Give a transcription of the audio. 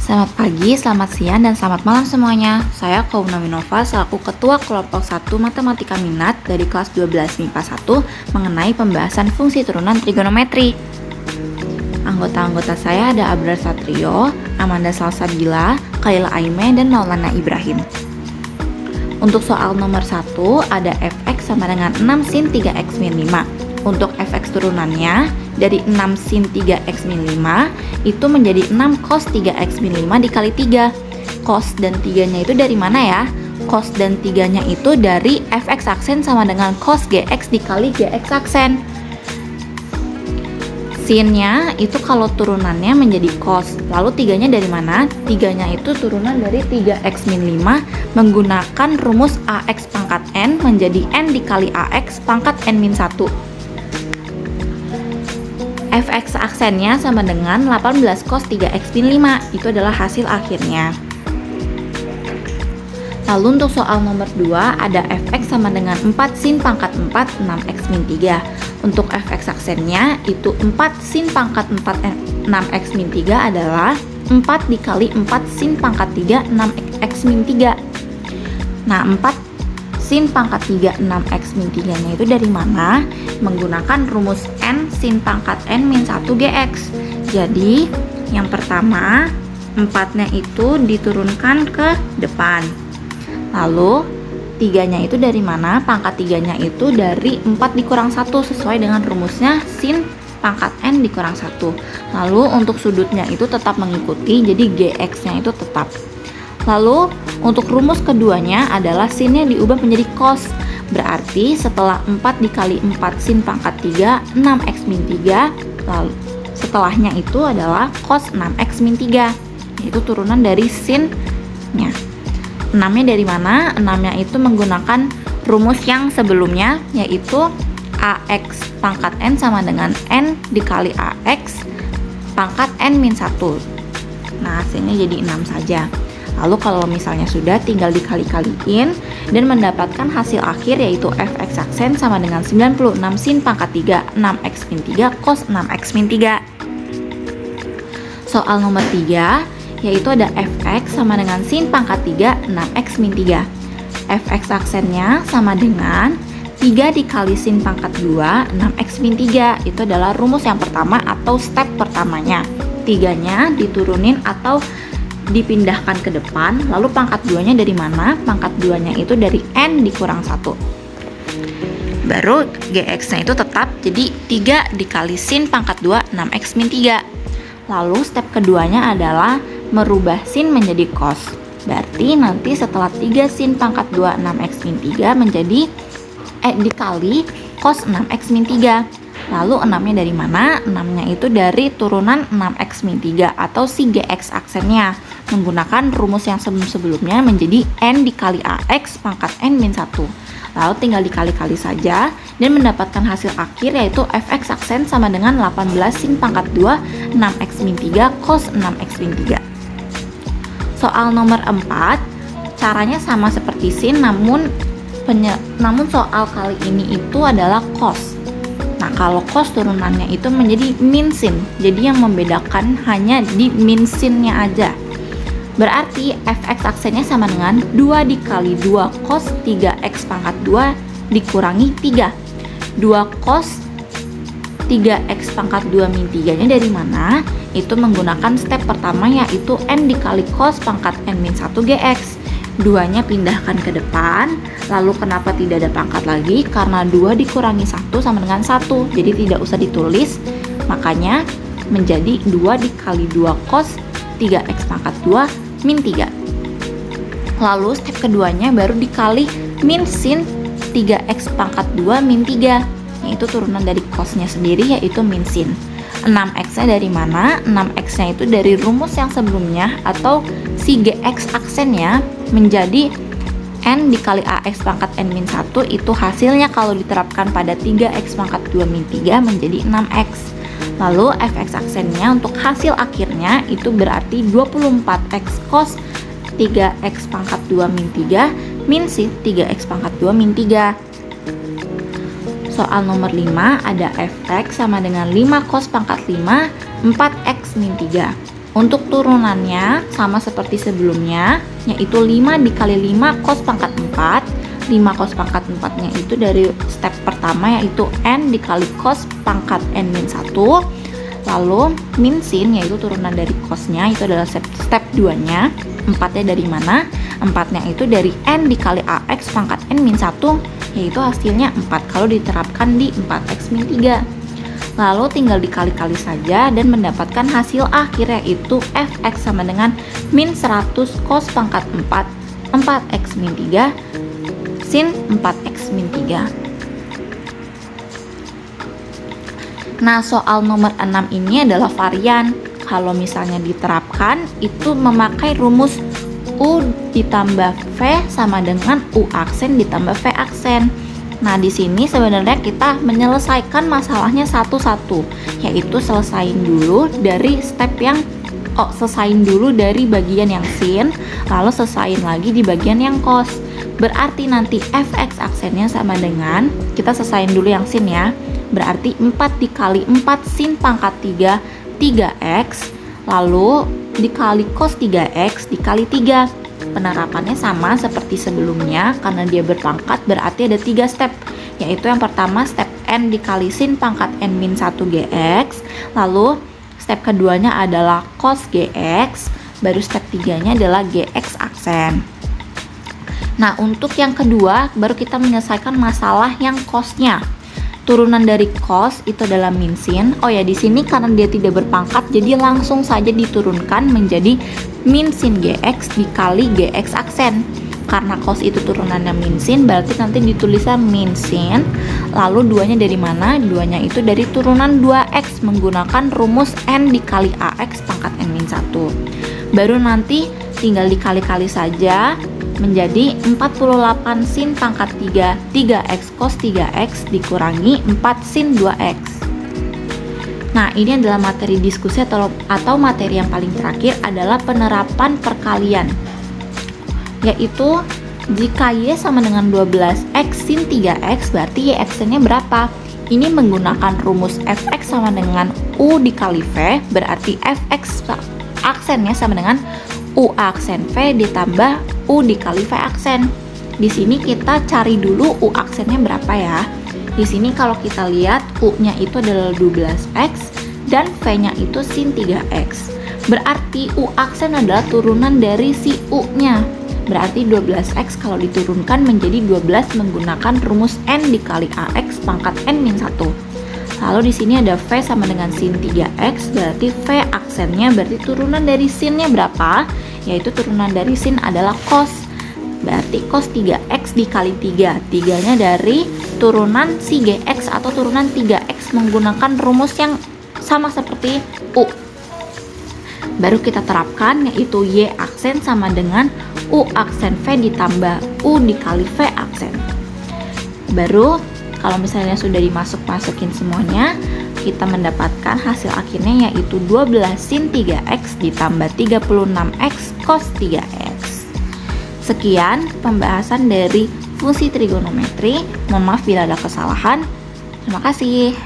Selamat pagi, selamat siang, dan selamat malam semuanya. Saya Kauna Winova selaku Ketua Kelompok 1 Matematika Minat dari kelas 12 MIPA 1 mengenai pembahasan fungsi turunan trigonometri. Anggota-anggota saya ada Abrar Satrio, Amanda Salsabila, Kaila Aime, dan Maulana Ibrahim. Untuk soal nomor 1 ada fx sama dengan 6 sin 3x min 5. Untuk fx turunannya dari 6 sin 3x min 5 itu menjadi 6 cos 3x min 5 dikali 3. Cos dan 3-nya itu dari mana ya? Cos dan 3-nya itu dari fx aksen sama dengan cos gx dikali gx aksen. Sin-nya itu kalau turunannya menjadi cos. Lalu 3-nya dari mana? 3-nya itu turunan dari 3x min 5 menggunakan rumus ax pangkat n menjadi n dikali ax pangkat n min 1. Fx aksennya sama dengan 18 cos 3x min 5. Itu adalah hasil akhirnya. Lalu untuk soal nomor 2 ada fx sama dengan 4 sin pangkat 4 6x min 3. Untuk fx aksennya itu 4 sin pangkat 4 6x min 3 adalah 4 dikali 4 sin pangkat 3 6x min 3. Nah 4 sin pangkat 3 6x min 3 nya itu dari mana? Menggunakan rumus n sin pangkat n min 1 gx. Jadi yang pertama 4 nya itu diturunkan ke depan. Lalu 3 nya itu dari mana? Pangkat 3 nya itu dari 4 dikurang 1 sesuai dengan rumusnya sin pangkat n dikurang 1. Lalu untuk sudutnya itu tetap mengikuti, jadi gx nya itu tetap. Lalu untuk rumus keduanya adalah sinnya diubah menjadi cos. Berarti setelah 4 dikali 4 sin pangkat 3 6x min 3. Lalu setelahnya itu adalah cos 6x min 3. Itu turunan dari sin-nya. 6-nya dari mana? 6-nya itu menggunakan rumus yang sebelumnya, yaitu ax pangkat n sama dengan n dikali ax pangkat n min 1. Nah hasilnya jadi 6 saja. Lalu kalau misalnya sudah, tinggal dikali-kaliin dan mendapatkan hasil akhir yaitu fx aksen sama dengan 96 sin pangkat 3 6x min 3 cos 6x min 3. Soal nomor 3 yaitu ada fx sama dengan sin pangkat 3 6x min 3. Fx aksennya sama dengan 3 dikali sin pangkat 2 6x min 3. Itu adalah rumus yang pertama atau step pertamanya. 3-nya diturunin atau dipindahkan ke depan. Lalu pangkat 2-nya dari mana? Pangkat 2-nya itu dari n dikurang 1. Baru gx-nya itu tetap, jadi 3 dikali sin pangkat 2 6x min 3. Lalu step keduanya adalah merubah sin menjadi cos. Berarti nanti setelah 3 sin pangkat 2 6x min 3 menjadi dikali cos 6x min 3. Lalu 6-nya dari mana? 6-nya itu dari turunan 6x min 3 atau si gx aksennya menggunakan rumus yang sebelum-sebelumnya menjadi n dikali ax pangkat n min 1. Lalu tinggal dikali-kali saja dan mendapatkan hasil akhir yaitu fx aksen sama dengan 18 sin pangkat 2 6x min 3 cos 6x min 3. Soal nomor 4 caranya sama seperti sin, namun soal kali ini itu adalah cos. Nah kalau cos turunannya itu menjadi min sin, jadi yang membedakan hanya di min sinnya aja. Berarti fx aksennya sama dengan 2 dikali 2 cos 3x pangkat 2 dikurangi 3. 2 cos 3x pangkat 2 min 3 nya dari mana? Itu menggunakan step pertama yaitu n dikali cos pangkat n min 1 gx. 2-nya pindahkan ke depan. Lalu kenapa tidak ada pangkat lagi? Karena 2 dikurangi 1 sama dengan 1, jadi tidak usah ditulis. Makanya menjadi 2 dikali 2 cos 3x pangkat 2 min 3. Lalu step keduanya baru dikali min sin 3x pangkat 2 min 3, yaitu turunan dari cosnya sendiri yaitu min sin. 6x nya dari mana? 6x nya itu dari rumus yang sebelumnya atau si gx aksennya menjadi n dikali ax pangkat n min 1. Itu hasilnya kalau diterapkan pada 3x pangkat 2 min 3 menjadi 6x. Lalu fx aksennya untuk hasil akhirnya itu berarti 24x cos 3x pangkat 2 min 3 min sin 3x pangkat 2 min 3. Soal nomor 5 ada fx sama dengan 5 cos pangkat 5 4x min 3. Untuk turunannya sama seperti sebelumnya, yaitu 5 dikali 5 cos pangkat 4. 5 cos pangkat 4-nya itu dari step pertama, yaitu n dikali cos pangkat n-1. Lalu min sin, yaitu turunan dari cosnya, itu adalah step 2-nya. 4-nya dari mana? 4-nya itu dari n dikali ax pangkat n-1, yaitu hasilnya 4 kalau diterapkan di 4x min 3. Lalu tinggal dikali-kali saja dan mendapatkan hasil akhir, yaitu fx sama dengan min 100 cos pangkat 4 4x min 3 sin 4x min 3. Nah, soal nomor 6 ini adalah varian. Kalau misalnya diterapkan, itu memakai rumus U ditambah V sama dengan U aksen ditambah V aksen. Nah, di sini sebenarnya kita menyelesaikan masalahnya satu-satu, yaitu selesain dulu dari bagian yang sin, lalu selesain lagi di bagian yang cos. Berarti nanti fx aksennya sama dengan, kita selesain dulu yang sin ya, berarti 4 dikali 4 sin pangkat 3, 3x, lalu dikali cos 3x dikali 3. Penerapannya sama seperti sebelumnya, karena dia berpangkat berarti ada 3 step, yaitu yang pertama step n dikali sin pangkat n-1 gx, lalu step keduanya adalah cos gx, baru step 3-nya adalah gx aksen. Nah, untuk yang kedua baru kita menyelesaikan masalah yang cosnya. Turunan dari cos itu adalah min sin. Oh ya, di sini karena dia tidak berpangkat, jadi langsung saja diturunkan menjadi min sin gx dikali gx aksen. Karena cos itu turunannya min sin, berarti nanti ditulisnya min sin. Lalu duanya dari mana? Duanya itu dari turunan 2x menggunakan rumus n dikali ax pangkat n-1. Baru nanti tinggal dikali-kali saja menjadi 48 sin pangkat 3 3x cos 3x dikurangi 4 sin 2x. Nah, ini adalah materi diskusi atau materi yang paling terakhir adalah penerapan perkalian, yaitu jika y sama dengan 12x sin 3x, berarti y aksennya berapa? Ini menggunakan rumus fx sama dengan u dikali v, berarti fx aksennya sama dengan u aksen v ditambah u dikali v aksen. Di sini kita cari dulu u aksennya berapa ya. Di sini kalau kita lihat u-nya itu adalah 12x dan v-nya itu sin 3x. Berarti u aksen adalah turunan dari si u-nya. Berarti 12x kalau diturunkan menjadi 12 menggunakan rumus n dikali ax pangkat n-1. Lalu di sini ada v sama dengan sin 3x, berarti v aksennya berarti turunan dari sinnya berapa? Yaitu turunan dari sin adalah cos. Berarti cos 3x dikali 3. 3-nya dari turunan si gx atau turunan 3x menggunakan rumus yang sama seperti u. Baru kita terapkan, yaitu y aksen sama dengan u aksen v ditambah u dikali v aksen. Baru kalau misalnya sudah dimasukin semuanya, kita mendapatkan hasil akhirnya yaitu 12 sin 3x ditambah 36x cos 3x. Sekian pembahasan dari fungsi trigonometri. Mohon maaf bila ada kesalahan. Terima kasih.